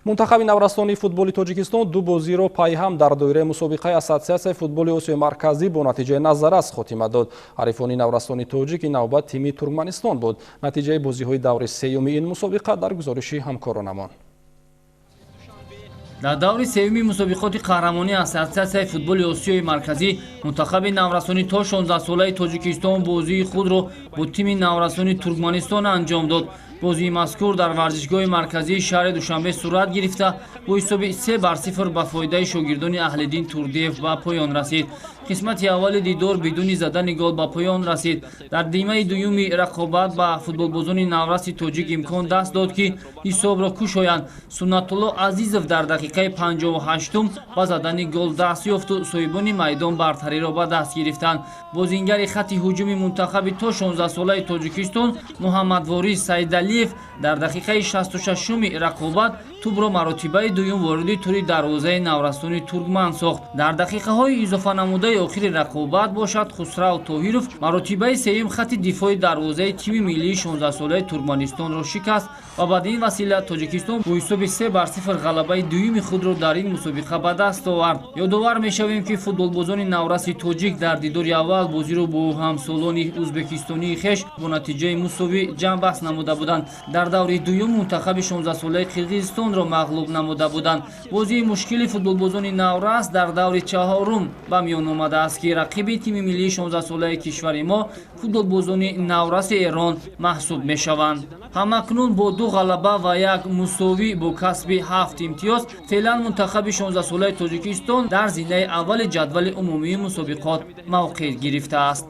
Мунтахаби Наврастони футболи Тоҷикистон ду бозиро пайҳам дар доираи мусобиқаи Ассотсиатсияи футболи Осиёи Марказӣ бо натиҷаи назаррас хотима дод. Арифони Наврастони тоҷик ин навбат тими Туркманистон буд. Натиҷаи бозиҳои даври сеюми ин мусобиқа дар гузориши ҳамкоронамон. Дар даври сеюми мусобиқоти қаҳрамонии Ассотсиатсияи футболи Осиёи Марказӣ мунтахаби Наврастони то 16 солаи Тоҷикистон бозии худро бо тими Наврастони Туркманистон анҷом дод. бозии мазкур дар варзишгоҳи марказии шаҳри Душанбе сурат гирифта бо ҳисоби 3-0 ба фоидаи шогирдони Аҳлиддин Турдиев ба поён расид. қисмати аввали дидор бидуни задани гол ба поён расид. Дар димаи дуюми рақобат ба футболбозони навраси тоҷик имкон даст дод ки ҳисобро кушоянд. Суннатулло Азизов дар дақиқаи 58 ба задани гол даст ёфту соҳибони майдон бартариро ба даст гирифтанд. Бозингари хатти ҳуҷуми мунтахаби то 16 солаи Тоҷикистон Муҳаммадворис Саидалиев дар дақиқаи 66-уми рақобат тӯбро маротибаи дуюм вориди тури дарвозаи Наврастони Туркман сохт. Дар дақиқаҳои изофанамудаи охири рақобат бошад Хусрав Тоҳиров маротибаи сеюм хатти дифои дарвозаи тими миллии 16 солаи Туркманистонро шикаст ва баъд ин васила Тоҷикистон бо ҳисоби 3-0 ғалабаи дуюми худро дар ин мусобиқа ба даст овард. Ёдовар мешавем ки футболбозони навраси тоҷик дар дидори аввал бозиро бо ҳамсолони ӯзбекистонии хеш бо натиҷаи мусовӣ ҷамъбаст намуда буданд. Дар даври дуюм мунтахаби 16 солаи Қирғизистонро мағлуб намуда буданд. бозии мушкили футболбозони наврас дар даври чаҳорум ба миён омадааст ки рақиби тими миллии 16 солаи кишвари мо футболбозони навраси Эрон маҳсуб мешаванд. ҳамакнун бо 2 ғалаба ва 1 мусовӣ бо касби 7 имтиёз феълан мунтахаби 16 солаи Тоҷикистон дар зинаи аввали ҷадвали умумии мусобиқот мавқеъ гирифтааст.